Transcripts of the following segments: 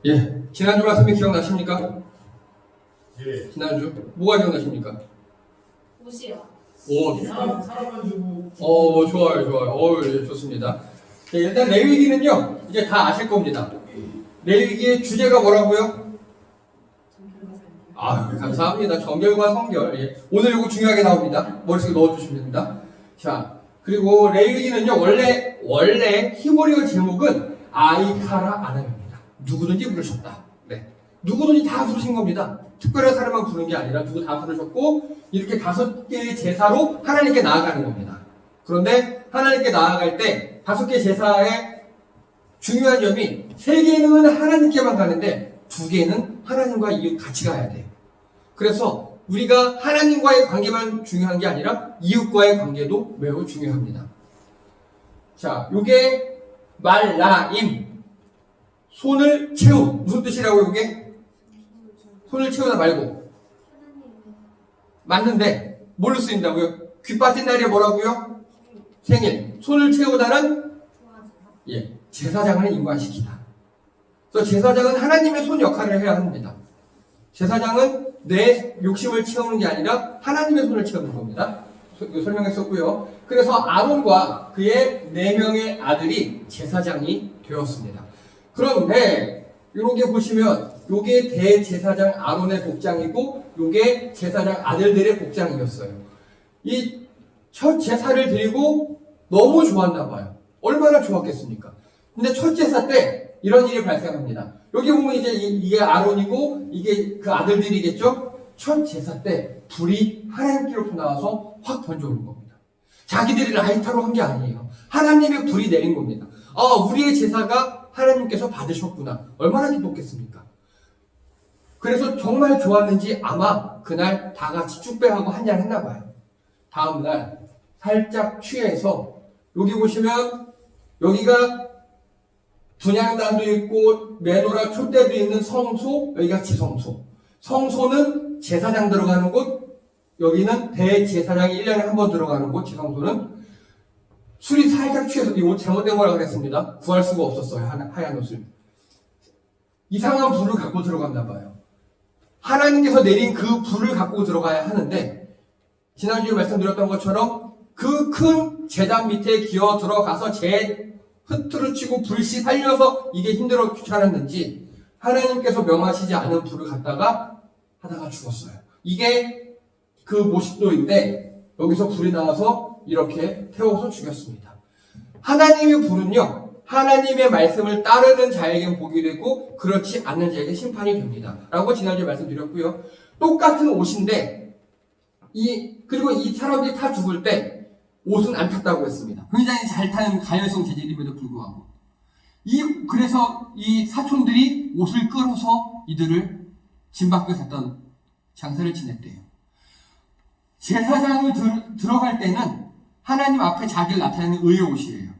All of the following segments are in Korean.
예. 지난주 말씀이 기억나십니까? 예. 지난주? 뭐가 기억나십니까? 옷이요. 오, 사람만 주고. 좋아요, 좋아요. 예, 좋습니다. 예, 일단 레위기는요, 이제 다 아실 겁니다. 레위기의 주제가 뭐라고요? 감사합니다. 정결과 성결. 예. 오늘 이거 중요하게 나옵니다. 머릿속에 넣어주시면 됩니다. 자, 그리고 레위기는요, 원래 히브리어 제목은 아이카라 아담입니다. 누구든지 부르셨다. 네. 누구든지 다 부르신 겁니다. 특별한 사람만 부르는 게 아니라 누구 다 부르셨고, 이렇게 5개의 제사로 하나님께 나아가는 겁니다. 그런데 하나님께 나아갈 때 5개 제사의 중요한 점이 3개는 하나님께만 가는데 2개는 하나님과 이웃 같이 가야 돼요. 그래서 우리가 하나님과의 관계만 중요한 게 아니라 이웃과의 관계도 매우 중요합니다. 자, 요게 말라임, 손을 채움. 무슨 뜻이라고요, 요게? 손을 채우다 말고. 맞는데 뭘로 쓰인다고요? 귀 빠진 날이 뭐라고요? 생일. 손을 채우다는 제사장을 인관시키다. 그래서 제사장은 하나님의 손 역할을 해야 합니다. 제사장은 내 욕심을 채우는 게 아니라 하나님의 손을 채우는 겁니다. 설명했었고요. 그래서 아론과 그의 4명의 아들이 제사장이 되었습니다. 그런데 이렇게 보시면 요게 대제사장 아론의 복장이고 요게 제사장 아들들의 복장이었어요. 이 첫 제사를 드리고 너무 좋았나 봐요. 얼마나 좋았겠습니까? 근데 첫 제사 때 이런 일이 발생합니다. 여기 보면 이제 이게 아론이고 이게 그 아들들이겠죠? 첫 제사 때 불이 하나님께로부터 나와서 확 번져오는 겁니다. 자기들이 라이터로 한 게 아니에요. 하나님의 불이 내린 겁니다. 우리의 제사가 하나님께서 받으셨구나. 얼마나 기뻤겠습니까? 그래서 정말 좋았는지 아마 그날 다 같이 축배하고 한잔 했나 봐요. 다음날 살짝 취해서 여기 보시면 여기가 분향단도 있고 메노라 촛대도 있는 성소, 여기가 지성소. 성소는 제사장 들어가는 곳, 여기는 대제사장이 1년에 한 번 들어가는 곳, 지성소는 술이 살짝 취해서 이 옷 잘못된 거라고 그랬습니다. 구할 수가 없었어요. 하얀 옷을. 이상한 불을 갖고 들어갔나 봐요. 하나님께서 내린 그 불을 갖고 들어가야 하는데 지난주에 말씀드렸던 것처럼 그 큰 제단 밑에 기어 들어가서 흐트러치고 불씨 살려서 이게 힘들어 귀찮았는지 하나님께서 명하시지 않은 불을 갖다가 하다가 죽었어요. 이게 그 모습도인데 여기서 불이 나와서 이렇게 태워서 죽였습니다. 하나님의 불은요, 하나님의 말씀을 따르는 자에겐 복이 되고 그렇지 않는 자에게 심판이 됩니다. 라고 지난주에 말씀드렸고요. 똑같은 옷인데 그리고 이 사람들이 다 죽을 때 옷은 안 탔다고 했습니다. 굉장히 잘 타는 가열성 재질임에도 불구하고. 그래서 이 사촌들이 옷을 끌어서 이들을 진 밖에 샀던 장사를 지냈대요. 제사장을 들어갈 때는 하나님 앞에 자기를 나타내는 의의 옷이에요.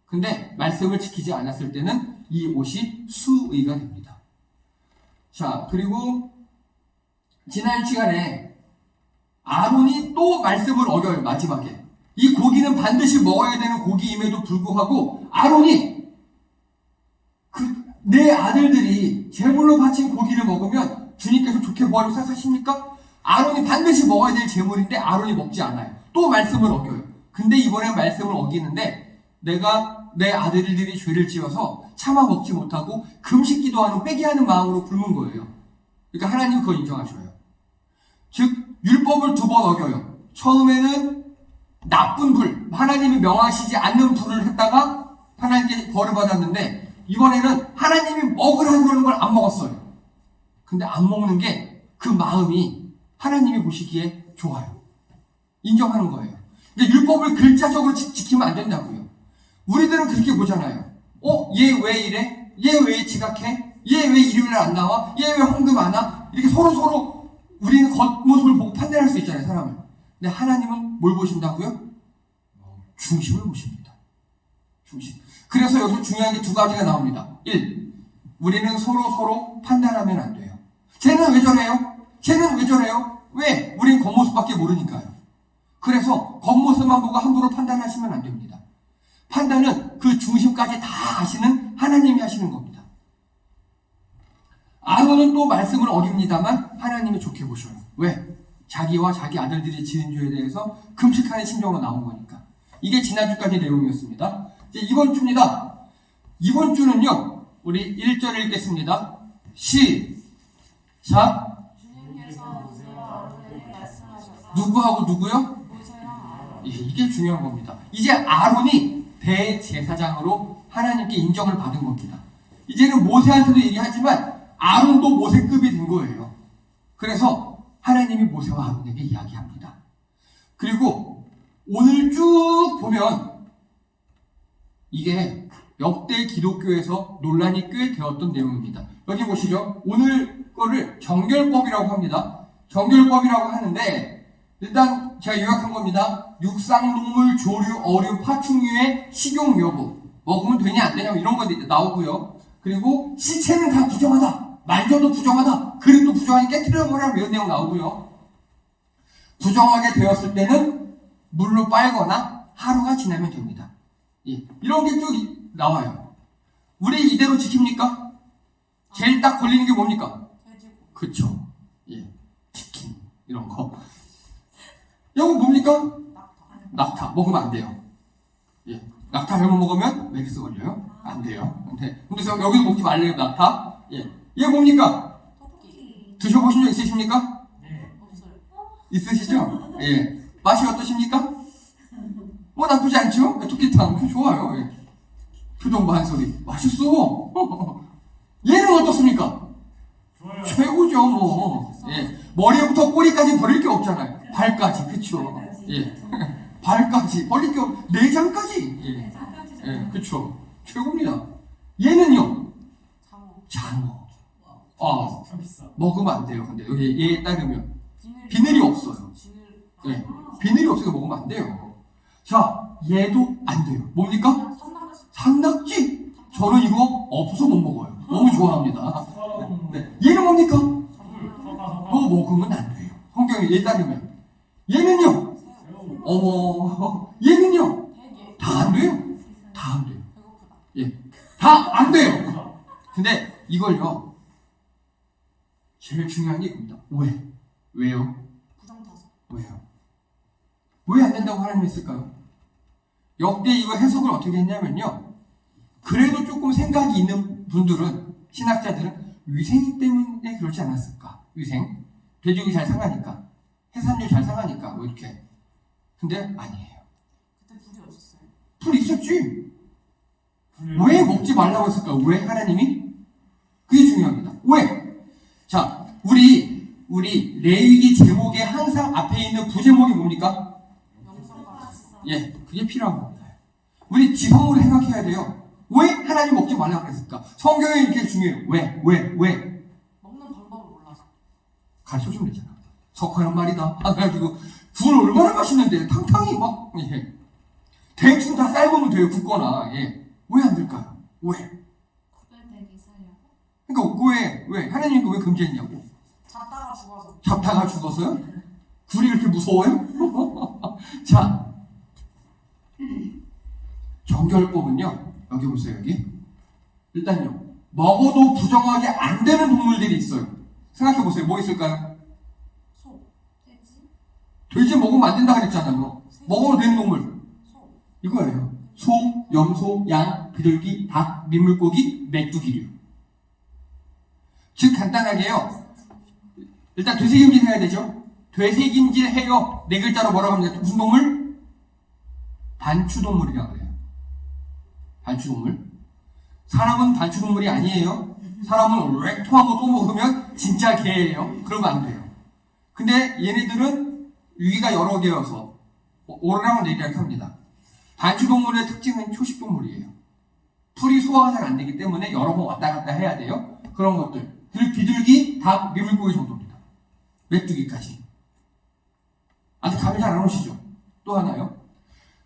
근데 말씀을 지키지 않았을 때는 이 옷이 수의가 됩니다. 자, 그리고 지난 시간에 아론이 또 말씀을 어겨요, 마지막에. 이 고기는 반드시 먹어야 되는 고기임에도 불구하고 아론이 내 아들들이 제물로 바친 고기를 먹으면 주님께서 좋게 뭐하라고 생각하십니까? 아론이 반드시 먹어야 될 제물인데 아론이 먹지 않아요. 또 말씀을 어겨요. 근데 이번엔 말씀을 어기는데 내가 내 아들들이 죄를 지어서 참아 먹지 못하고 금식 기도하는 빼기하는 마음으로 굶은 거예요. 그러니까 하나님은 그걸 인정하셔요. 즉 율법을 2번 어겨요. 처음에는 나쁜 불, 하나님이 명하시지 않는 불을 했다가 하나님께 벌을 받았는데 이번에는 하나님이 먹으라고 그러는 걸 안 먹었어요. 근데 안 먹는 게 그 마음이 하나님이 보시기에 좋아요. 인정하는 거예요. 그러니까 율법을 글자적으로 지키면 안 된다고요. 우리들은 그렇게 보잖아요. 얘 왜 이래? 얘 왜 지각해? 얘 왜 일요일에 안 나와? 얘 왜 헌금 안 와? 이렇게 서로 우리는 겉모습을 보고 판단할 수 있잖아요, 사람을. 근데 하나님은 뭘 보신다고요? 중심을 보십니다. 중심. 그래서 여기서 중요한 게 2가지가 나옵니다. 1. 우리는 서로 판단하면 안 돼요. 쟤는 왜 저래요? 쟤는 왜 저래요? 왜? 우린 겉모습밖에 모르니까요. 그래서 겉모습만 보고 함부로 판단하시면 안 됩니다. 판단은 그 중심까지 다 아시는 하나님이 하시는 겁니다. 아론은 또 말씀을 어깁니다만 하나님이 좋게 보셔요. 왜? 자기와 자기 아들들이 지은 죄에 대해서 금식하는 심정으로 나온 거니까. 이게 지난주까지 내용이었습니다. 이제 이번 주입니다. 이번 주는요, 우리 1절 읽겠습니다. 시작. 주님께서 모세와 아론에게 말씀하셨다. 누구하고 누구요? 모세와 아론. 예, 이게 중요한 겁니다. 이제 아론이 대제사장으로 하나님께 인정을 받은 겁니다. 이제는 모세한테도 얘기하지만 아론도 모세급이 된 거예요. 그래서 하나님이 모세와 아론에게 이야기합니다. 그리고 오늘 쭉 보면 이게 역대 기독교에서 논란이 꽤 되었던 내용입니다. 여기 보시죠. 오늘 거를 정결법이라고 합니다. 정결법이라고 하는데 일단 제가 요약한 겁니다. 육상동물, 조류, 어류, 파충류의 식용 여부, 먹으면 되냐 안 되냐 이런 거 나오고요. 그리고 시체는 다 부정하다, 만져도 부정하다, 그릇도 부정하니 깨트려버려 이런 내용 나오고요. 부정하게 되었을 때는 물로 빨거나 하루가 지나면 됩니다. 예, 이런 게 쭉 나와요. 우리 이대로 지킵니까? 제일 딱 걸리는 게 뭡니까? 돼지고. 그쵸. 예, 치킨 이런 거. 이거 뭡니까? 낙타 먹으면 안 돼요. 예, 낙타 잘못 먹으면 메르스 걸려요? 안 돼요. 근데 여기서 먹지 말래요, 낙타. 예, 얘 뭡니까? 토끼. 드셔보신 적 있으십니까? 없어요. 있으시죠? 예, 맛이 어떠십니까? 뭐 나쁘지 않죠? 토끼탕 좋아요. 예. 표정과 한 소리 맛있어. 얘는 어떻습니까? 좋아요. 최고죠, 뭐. 예, 머리부터 꼬리까지 버릴 게 없잖아요. 발까지, 그쵸? 예, 발까지 버릴 게 내장까지. 예, 예, 그쵸. 최고입니다. 얘는요, 장어. 아, 참 비싸. 먹으면 안 돼요. 근데 여기 얘에 따르면 비늘이 없어요. 예, 비늘이 없어서 먹으면 안 돼요. 자, 얘도 안 돼요. 뭡니까? 산낙지. 저는 이거 없어서 못 먹어요. 너무 좋아합니다. 네, 얘는 뭡니까? 뭐 먹으면 안 돼요. 성경에 얘 따르면. 얘는요, 어머, 얘는요, 다 안 돼요. 다 안 돼요. 예, 다 안 돼요. 근데 이걸요, 제일 중요한 게 이겁니다. 왜? 왜요? 왜요? 왜 안 된다고 하나님이 했을까요? 역대 이거 해석을 어떻게 했냐면요, 그래도 조금 생각이 있는 분들은, 신학자들은 위생 때문에 그렇지 않았을까? 위생? 돼지고기 잘 상하니까, 해산류 잘 상하니까 뭐 이렇게. 근데 아니에요. 그때 불이 없었어요. 불 있었지. 왜 먹지 말라고 했을까? 왜 하나님이? 그게 중요합니다. 왜? 자, 우리 레위기 제목에 항상 앞에 있는 부제목이 뭡니까? 예, 그게 필요한 겁니다. 우리 지성으로 생각해야 돼요. 왜 하나님 먹지 말라고 했을까? 성경에 이렇게 중요해요. 왜? 먹는 방법을 몰라서. 가르쳐 주면 되잖아. 석화란 말이다. 그래가지고 굴 얼마나 맛있는데 탕탕이 막 예. 대충 다 삶으면 돼요. 굽거나. 예. 왜 안 될까요? 왜? 구별되기 살려고. 그러니까 왜 하나님이 왜 금지했냐고. 잡다가 죽어서. 잡다가 죽었어요? 굴이 그렇게 무서워요? 자, 정결법은요, 여기 보세요. 여기 일단요, 먹어도 부정하게 안 되는 동물들이 있어요. 생각해 보세요. 뭐 있을까요? 소. 돼지. 돼지 먹으면 안 된다 그랬잖아요. 먹으면 되는 동물 소. 이거예요. 소, 염소, 양, 비둘기, 닭, 민물고기, 메뚜기류. 즉 간단하게요, 일단 되새김질 해야 되죠. 되새김질 해요. 네 글자로 뭐라고 합니까? 무슨 동물? 단추동물이라고 그래요. 단추동물. 사람은 단추동물이 아니에요. 사람은 렉토하고 또 먹으면 진짜 개예요. 그러면 안 돼요. 근데 얘네들은 위가 여러 개여서 오르락을 내리락 합니다. 단추동물의 특징은 초식동물이에요. 풀이 소화가 잘 안 되기 때문에 여러 번 왔다 갔다 해야 돼요. 그런 것들. 그리고 비둘기, 닭, 민물고기 정도입니다. 메뚜기까지. 아직 감이 잘 안 오시죠? 또 하나요?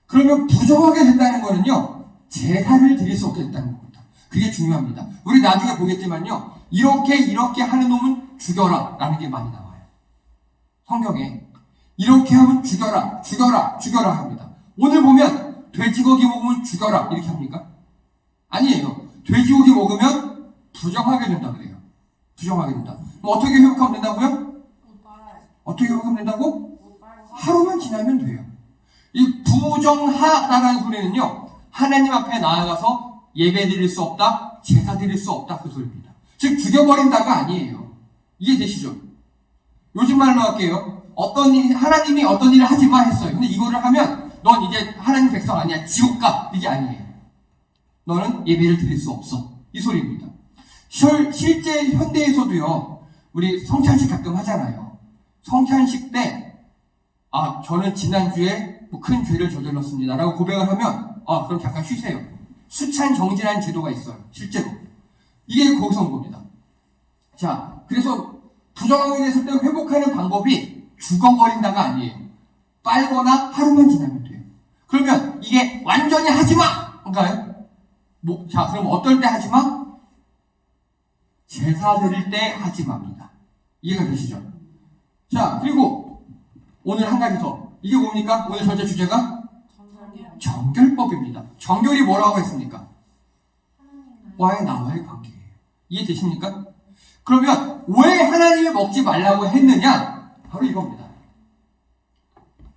그러면 부정하게 된다는 거는요, 제사를 드릴 수 없게 된다는 겁니다. 그게 중요합니다. 우리 나중에 보겠지만요, 이렇게 하는 놈은 죽여라 라는 게 많이 나와요. 성경에 이렇게 하면 죽여라 합니다. 오늘 보면 돼지고기 먹으면 죽여라 이렇게 합니까? 아니에요. 돼지고기 먹으면 부정하게 된다 그래요. 부정하게 된다. 그럼 어떻게 회복하면 된다고요? 옷 빨아야지. 어떻게 회복하면 된다고? 옷 빨고 하루만 지나면 돼요. 이 부정하다라는 소리는요, 하나님 앞에 나아가서 예배 드릴 수 없다, 제사 드릴 수 없다, 그 소리입니다. 즉, 죽여버린다가 아니에요. 이해되시죠? 요즘 말로 할게요. 하나님이 어떤 일을 하지 마 했어요. 근데 이거를 하면, 넌 이제 하나님 백성 아니야. 지옥 가. 이게 아니에요. 너는 예배를 드릴 수 없어. 이 소리입니다. 실제 현대에서도요, 우리 성찬식 가끔 하잖아요. 성찬식 때, 저는 지난주에 뭐 큰 죄를 저질렀습니다. 라고 고백을 하면, 그럼 잠깐 쉬세요. 수찬 정진하는 제도가 있어요. 실제로. 이게 거기서 온 겁니다. 자, 그래서 부정하게 됐을 때 회복하는 방법이 죽어버린다가 아니에요. 빨거나 하루만 지나면 돼요. 그러면 이게 완전히 하지 마! 인가요? 자, 그럼 어떨 때 하지 마? 제사 드릴 때 하지 맙니다. 이해가 되시죠? 자, 그리고 오늘 한 가지 더. 이게 뭡니까? 오늘 전체 주제가? 정결법입니다. 정결이 뭐라고 했습니까? 와의 나와의 관계예요. 이해되십니까? 그러면 왜 하나님이 먹지 말라고 했느냐? 바로 이겁니다.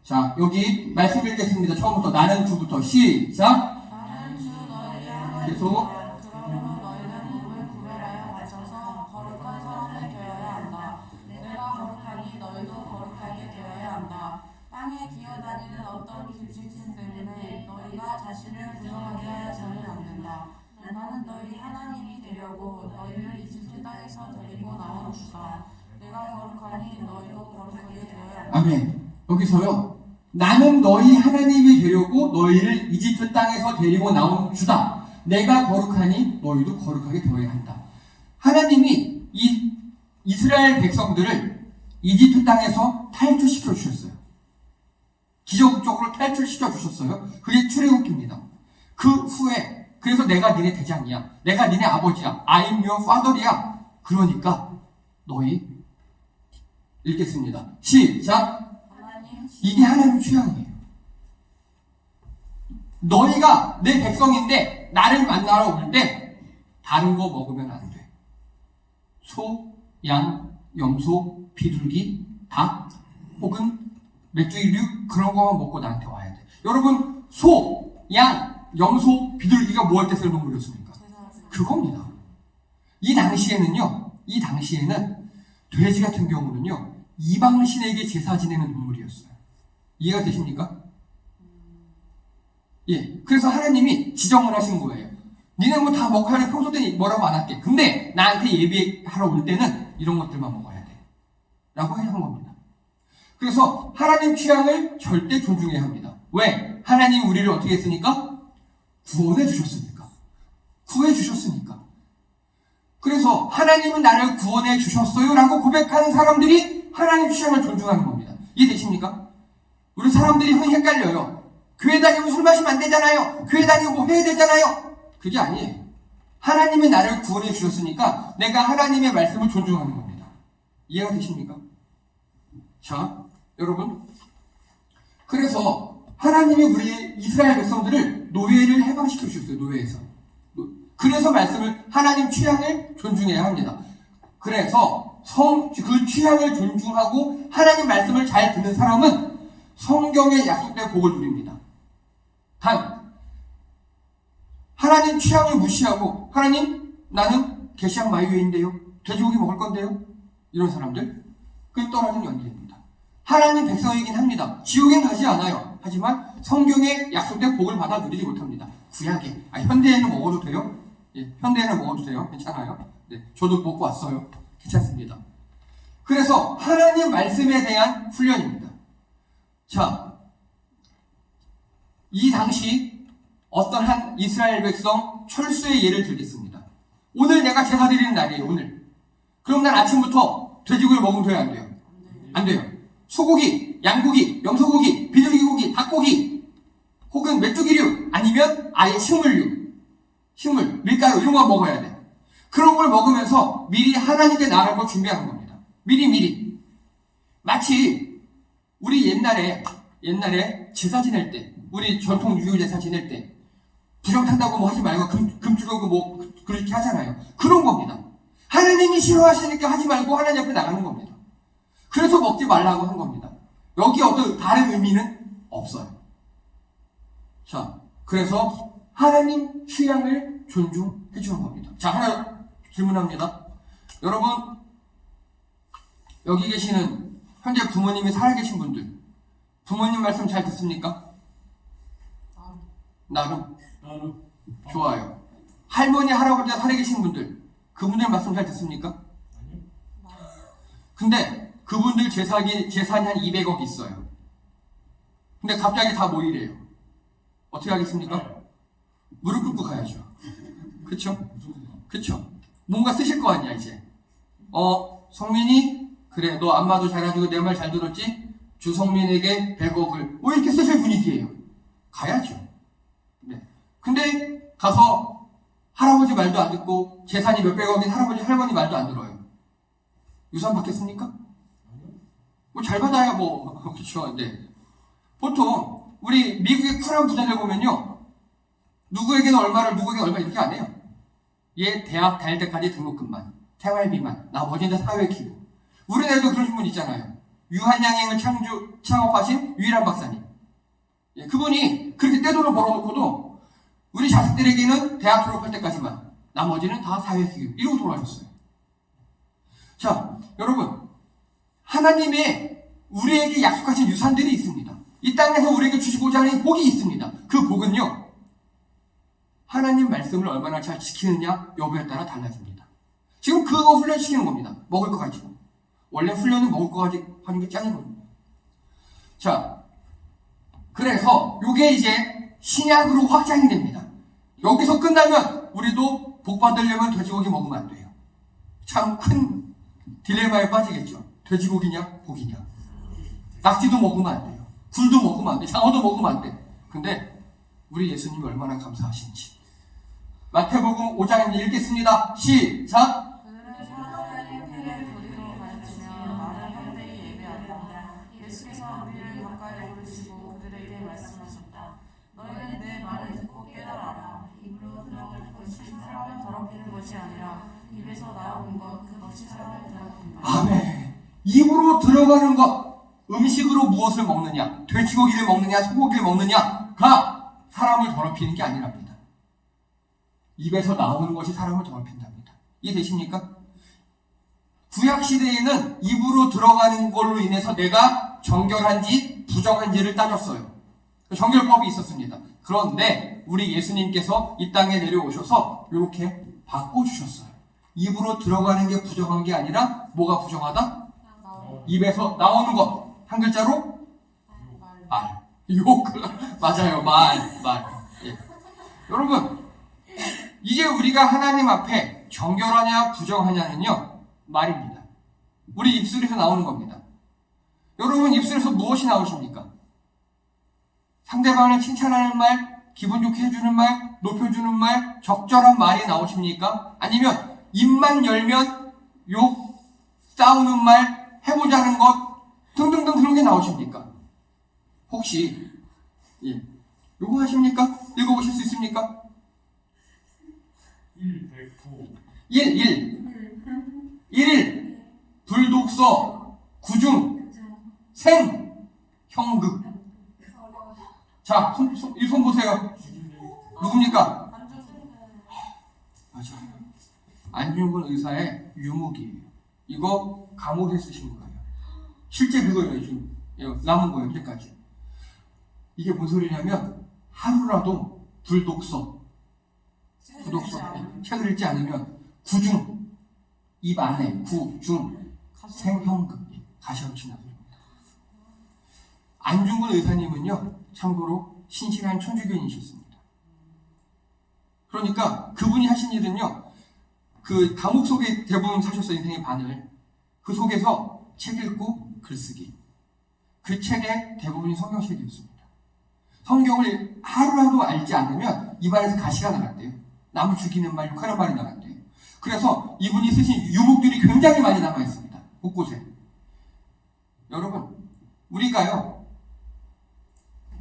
자, 여기 말씀 읽겠습니다. 처음부터 나는 주부터 시작. 나는 주 너희의 하나님 계속. 그러므로 너희는 몸을 구별하여 가져서 거룩한 사람이 되어야 한다. 내가 거룩하니 너희도 거룩하게 되어야 한다. 땅에 기어다니는 어떤 길짐승 때문에 너희가 자신을 부정하게 하여서는 안 된다. 나는 너희 하나님이 되려고 너희를 이집트 땅에서 데리고 나온 주다. 내가 거룩하니 너희도 거룩하게 되어야 한다. 아멘. 여기서요. 나는 너희 하나님이 되려고 너희를 이집트 땅에서 데리고 나온 주다. 내가 거룩하니 너희도 거룩하게 되어야 한다. 하나님이 이 이스라엘 백성들을 이집트 땅에서 탈출시켜 주셨어요. 기적적으로 탈출시켜 주셨어요. 그게 출애굽기입니다. 그 후에 그래서 내가 니네 대장이야. 내가 니네 아버지야. I'm your father이야. 그러니까 너희 읽겠습니다. 시작. 이게 하나님 취향이에요. 너희가 내 백성인데 나를 만나러 올 때 다른 거 먹으면 안 돼. 소, 양, 염소, 비둘기, 닭 혹은 메뚜기류 그런 거만 먹고 나한테 와야 돼. 여러분 소, 양, 염소, 비둘기가 뭐 할 때 쓰는 동물이었습니까? 그겁니다. 이 당시에는 돼지 같은 경우는요 이방신에게 제사 지내는 동물이었어요. 이해가 되십니까? 예. 그래서 하나님이 지정을 하신 거예요. 니네 뭐 다 먹고 하는 평소 때 뭐라고 안 할게. 근데 나한테 예배하러 올 때는 이런 것들만 먹어야 돼. 라고 한 겁니다. 그래서 하나님 취향을 절대 존중해야 합니다. 왜? 하나님 우리를 어떻게 했으니까? 구원해 주셨으니까. 구해 주셨으니까. 그래서 하나님은 나를 구원해 주셨어요 라고 고백하는 사람들이 하나님 취향을 존중하는 겁니다. 이해되십니까? 우리 사람들이 흔히 헷갈려요. 교회 다니면 술 마시면 안 되잖아요. 교회 다니면 뭐 해야 되잖아요. 그게 아니에요. 하나님이 나를 구원해 주셨으니까 내가 하나님의 말씀을 존중하는 겁니다. 이해가 되십니까? 자, 여러분. 그래서 하나님이 우리 이스라엘 백성들을 노예를 해방시켜 주셨어요. 노예에서. 그래서 말씀을 하나님 취향을 존중해야 합니다. 그래서 그 취향을 존중하고 하나님 말씀을 잘 듣는 사람은 성경에 약속된 복을 누립니다. 단 하나님 취향을 무시하고 하나님 나는 게시약 마요인데요. 돼지고기 먹을 건데요. 이런 사람들 그건 떨어진 연기입니다. 하나님 백성이긴 합니다. 지옥엔 가지 않아요. 하지만 성경에 약속된 복을 받아 누리지 못합니다. 구약에 현대에는 먹어도 돼요? 예, 현대에는 먹어도 돼요. 괜찮아요. 네, 저도 먹고 왔어요. 괜찮습니다. 그래서 하나님 말씀에 대한 훈련입니다. 자, 이 당시 어떤 한 이스라엘 백성 철수의 예를 들겠습니다. 오늘 내가 제사 드리는 날이에요. 오늘. 그럼 난 아침부터 돼지고기를 먹으면 돼요? 안 돼요? 안 돼요. 소고기, 양고기, 염소고기, 비둘기고기, 닭고기 혹은 메뚜기류 아니면 아예 식물, 밀가루 이런 거 먹어야 돼. 그런 걸 먹으면서 미리 하나님께 나아갈 걸 준비하는 겁니다. 미리. 마치 우리 옛날에 제사 지낼 때, 우리 전통 유교 제사 지낼 때 부정 탄다고 뭐 하지 말고 금 주려고 뭐 그렇게 하잖아요. 그런 겁니다. 하나님이 싫어하시니까 하지 말고 하나님 앞에 나가는 겁니다. 그래서 먹지 말라고 한 겁니다. 여기 어떤 다른 의미는 없어요. 자, 그래서 하나님 취향을 존중해 주는 겁니다. 자, 하나 질문합니다. 여러분, 여기 계시는 현재 부모님이 살아계신 분들, 부모님 말씀 잘 듣습니까? 나름? 좋아요. 할머니, 할아버지가 살아계신 분들, 그분들 말씀 잘 듣습니까? 근데 그분들 재산이 한 200억 있어요. 근데 갑자기 다 모이래요. 어떻게 하겠습니까? 무릎 꿇고 가야죠. 그쵸? 그쵸? 뭔가 쓰실 거 아니야, 이제. 성민이? 그래, 너 안마도 잘해주고 내 말 잘 들었지? 주성민에게 100억을. 이렇게 쓰실 분위기예요. 가야죠. 네. 근데 가서 할아버지 말도 안 듣고 재산이 몇백억인 할아버지, 할머니 말도 안 들어요. 유산 받겠습니까? 뭐 잘 받아야 뭐, 그쵸. 네. 보통, 우리 미국의 쿨한 부자들 보면요. 누구에게는 얼마를, 누구에게는 얼마 이렇게 안 해요. 얘 대학 다닐 때까지 등록금만, 생활비만, 나머지는 다 사회 기부. 우리나라에도 그런 분 있잖아요. 유한양행을 창업하신 유일한 박사님. 예, 그분이 그렇게 떼돈을 벌어놓고도 우리 자식들에게는 대학 졸업할 때까지만, 나머지는 다 사회 기부. 이러고 돌아가셨어요. 자, 여러분, 하나님의 우리에게 약속하신 유산들이 있습니다. 이 땅에서 우리에게 주시고자 하는 복이 있습니다. 그 복은요, 하나님 말씀을 얼마나 잘 지키느냐 여부에 따라 달라집니다. 지금 그거 훈련시키는 겁니다. 먹을 거 가지고. 원래 훈련은 먹을 거 가지고 하는 게 짱이거든요. 자, 그래서 이게 이제 신약으로 확장이 됩니다. 여기서 끝나면 우리도 복 받으려면 돼지고기 먹으면 안 돼요. 참 큰 딜레마에 빠지겠죠. 돼지고기냐 고기냐. 낙지도 먹으면 안 돼요. 굴도 먹으면 안 돼. 장어도 먹으면 안 돼. 근데 우리 예수님이 얼마나 감사하신지. 마태복음 5장 읽겠습니다. 시작! 그들은 사람의 피를 도리로 가르치며 말을 한데히 예배하였다. 예수께서 우리를 가까이 부르시고 그들에게 말씀하셨다. 너희는 내 말을 듣고 깨달아라. 입으로 들어가는 것이 사람을 더럽히는 것이 아니라 입에서 나오는 것, 그것이 사람을 더럽힌다. 아멘. 입으로 들어가는 것, 음식으로 무엇을 먹느냐, 돼지고기를 먹느냐, 소고기를 먹느냐가 사람을 더럽히는 게 아니랍니다. 입에서 나오는 것이 사람을 더럽힌답니다. 이해되십니까? 구약시대에는 입으로 들어가는 걸로 인해서 내가 정결한지 부정한지를 따졌어요. 정결법이 있었습니다. 그런데 우리 예수님께서 이 땅에 내려오셔서 이렇게 바꿔주셨어요. 입으로 들어가는 게 부정한 게 아니라 뭐가 부정하다? 입에서 나오는 것. 한 글자로? 말. 욕. 맞아요. 말. 예. 여러분, 이제 우리가 하나님 앞에 정결하냐 부정하냐는요, 말입니다. 우리 입술에서 나오는 겁니다. 여러분 입술에서 무엇이 나오십니까? 상대방을 칭찬하는 말, 기분 좋게 해주는 말, 높여주는 말, 적절한 말이 나오십니까? 아니면 입만 열면 욕, 싸우는 말, 해보자는 것 등등등 그런 게 나오십니까? 혹시 요거 하십니까? 읽어보실 수 있습니까? 1. 불독서, 구중, 생, 형극. 자, 이 손 보세요. 누굽니까? 맞아요. 안중근 의사의 유목이에요. 이거 감옥에 쓰신 거예요. 실제 그거예요. 지금 남은 거예요. 현재까지. 이게 뭔 소리냐면 하루라도 불독서, 책을 읽지 않으면 구중, 입 안에 구중, 생형극, 가시험치 나옵니다. 안중근 의사님은요, 참고로 신실한 천주교인이셨습니다. 그러니까 그분이 하신 일은요, 그 감옥 속에 대부분 사셨어요. 인생의 반을. 그 속에서 책 읽고 글쓰기. 그 책의 대부분이 성경책이었습니다. 성경을 하루라도 알지 않으면 입안에서 가시가 나갔대요. 남 죽이는 말, 욕하는 말이 나갔대요. 그래서 이분이 쓰신 유목들이 굉장히 많이 남아있습니다. 곳곳에. 여러분, 우리가요,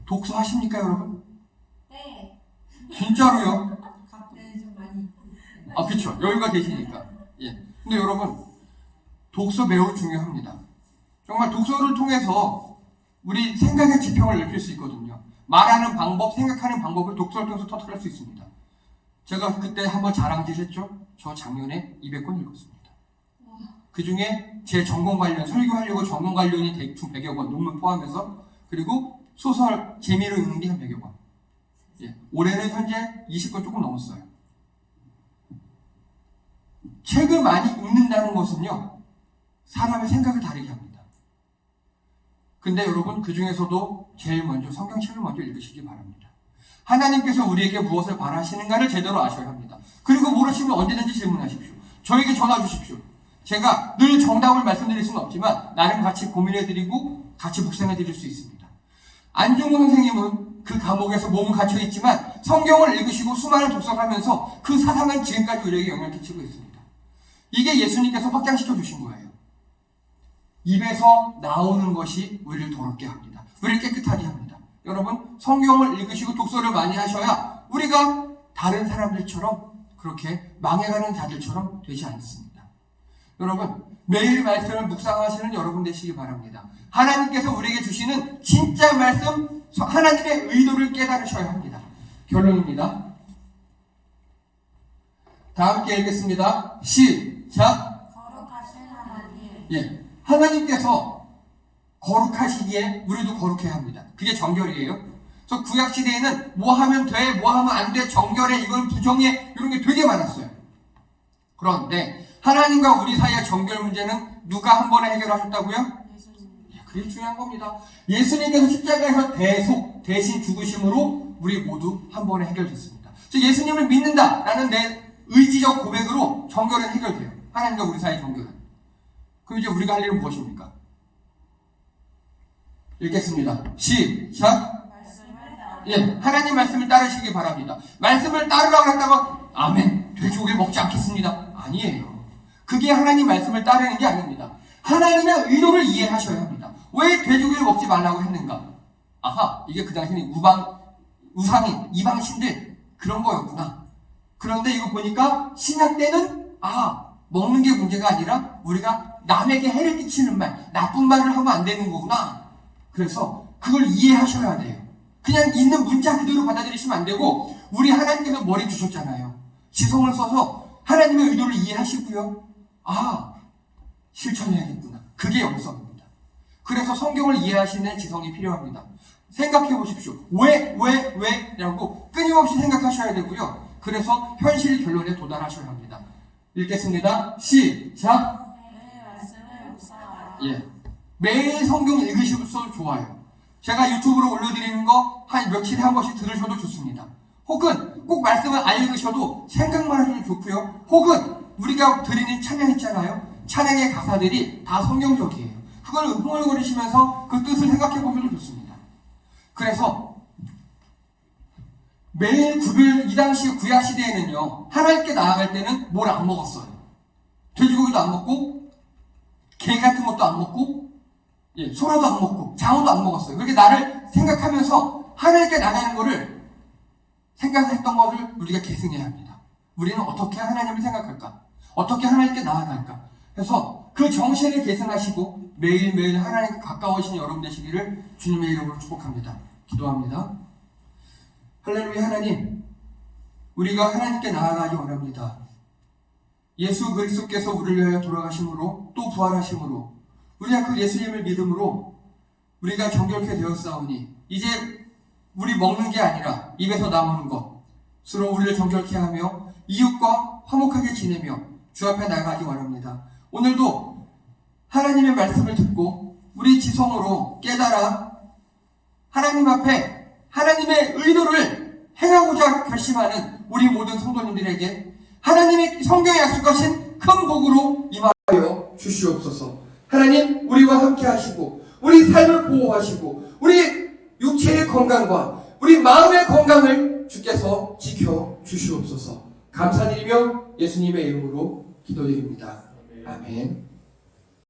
독서하십니까, 여러분? 네. 진짜로요? 네, 좀 많이. 그쵸. 여유가 되시니까. 예. 근데 여러분, 독서 매우 중요합니다. 정말 독서를 통해서 우리 생각의 지평을 넓힐 수 있거든요. 말하는 방법, 생각하는 방법을 독서를 통해서 터득할 수 있습니다. 제가 그때 한번 자랑질했죠. 저 작년에 200권 읽었습니다. 그 중에 제 전공 관련, 설교하려고 전공 관련이 대충 100여 권, 논문 포함해서, 그리고 소설, 재미로 읽는 게 한 100여 권. 예, 올해는 현재 20권 조금 넘었어요. 책을 많이 읽는다는 것은요, 사람의 생각을 다르게 합니다. 근데 여러분, 그 중에서도 제일 먼저 성경책을 먼저 읽으시기 바랍니다. 하나님께서 우리에게 무엇을 바라시는가를 제대로 아셔야 합니다. 그리고 모르시면 언제든지 질문하십시오. 저에게 전화 주십시오. 제가 늘 정답을 말씀드릴 수는 없지만 나름 같이 고민해드리고 같이 묵상해드릴 수 있습니다. 안중근 선생님은 그 감옥에서 몸은 갇혀있지만 성경을 읽으시고 수많은 독서를 하면서 그 사상은 지금까지 우리에게 영향을 끼치고 있습니다. 이게 예수님께서 확장시켜 주신 거예요. 입에서 나오는 것이 우리를 더럽게 합니다. 우리를 깨끗하게 합니다. 여러분, 성경을 읽으시고 독서를 많이 하셔야 우리가 다른 사람들처럼 그렇게 망해가는 자들처럼 되지 않습니다. 여러분, 매일 말씀을 묵상하시는 여러분 되시기 바랍니다. 하나님께서 우리에게 주시는 진짜 말씀, 하나님의 의도를 깨달으셔야 합니다. 결론입니다. 다 함께 읽겠습니다. 시작. 거룩하신 하나님. 예, 하나님께서 거룩하시기에 우리도 거룩해야 합니다. 그게 정결이에요. 그래서 구약 시대에는 뭐 하면 돼, 뭐 하면 안 돼, 정결해, 이건 부정해, 이런 게 되게 많았어요. 그런데 하나님과 우리 사이의 정결 문제는 누가 한 번에 해결하셨다고요? 예수님. 예, 그게 중요한 겁니다. 예수님께서 십자가에서 대신 죽으심으로 우리 모두 한 번에 해결됐습니다. 그래서 예수님을 믿는다라는 내 의지적 고백으로 정결은 해결돼요. 하나님과 우리 사이의 정결은. 그럼 이제 우리가 할 일은 무엇입니까? 읽겠습니다. 시작. 예, 하나님 말씀을 따르시기 바랍니다. 말씀을 따르라고 했다가 아멘, 돼지고기 먹지 않겠습니다. 아니에요. 그게 하나님 말씀을 따르는 게 아닙니다. 하나님의 의도를 이해하셔야 합니다. 왜 돼지고기를 먹지 말라고 했는가? 아하, 이게 그 당시에 우상인, 이방신들 그런 거였구나. 그런데 이거 보니까 신약 때는 먹는 게 문제가 아니라 우리가 남에게 해를 끼치는 말, 나쁜 말을 하면 안 되는 거구나. 그래서 그걸 이해하셔야 돼요. 그냥 있는 문자 그대로 받아들이시면 안 되고, 우리 하나님께서 머리 주셨잖아요. 지성을 써서 하나님의 의도를 이해하시고요. 실천해야겠구나. 그게 영성입니다. 그래서 성경을 이해하시는 지성이 필요합니다. 생각해 보십시오. 왜? 라고 끊임없이 생각하셔야 되고요. 그래서 현실 결론에 도달하셔야 합니다. 읽겠습니다. 시작. 매일 말씀을 묵상하라. 예, 매일 성경 읽으셔도 좋아요. 제가 유튜브로 올려드리는 거 한 며칠에 한 번씩 들으셔도 좋습니다. 혹은 꼭 말씀을 안 읽으셔도 생각만 하셔도 좋고요. 혹은 우리가 드리는 찬양 있잖아요. 찬양의 가사들이 다 성경적이에요. 그걸 흥얼거리시면서 그 뜻을 생각해 보셔도 좋습니다. 그래서 매일 이 당시 구약 시대에는요, 하나님께 나아갈 때는 뭘 안 먹었어요. 돼지고기도 안 먹고, 게 같은 것도 안 먹고, 소라도 안 먹고, 장어도 안 먹었어요. 그렇게 나를 생각하면서 하나님께 나가는 거를 생각했던 것을 우리가 계승해야 합니다. 우리는 어떻게 하나님을 생각할까? 어떻게 하나님께 나아갈까? 그래서 그 정신을 계승하시고 매일매일 하나님께 가까워지는 여러분 되시기를 주님의 이름으로 축복합니다. 기도합니다. 할렐루야. 하나님, 우리가 하나님께 나아가기 원합니다. 예수 그리스도께서 우리를 위하여 돌아가심으로 또 부활하심으로 우리가 그 예수님을 믿음으로 우리가 정결케 되었사오니 이제 우리 먹는 게 아니라 입에서 나오는 것으로 우리를 정결케 하며 이웃과 화목하게 지내며 주 앞에 나가기 원합니다. 오늘도 하나님의 말씀을 듣고 우리 지성으로 깨달아 하나님 앞에 하나님의 의도를 행하고자 결심하는 우리 모든 성도님들에게 하나님의 성경에 약속하신 큰 복으로 임하여 주시옵소서. 하나님, 우리와 함께 하시고 우리 삶을 보호하시고 우리 육체의 건강과 우리 마음의 건강을 주께서 지켜 주시옵소서. 감사드리며 예수님의 이름으로 기도드립니다. 아멘.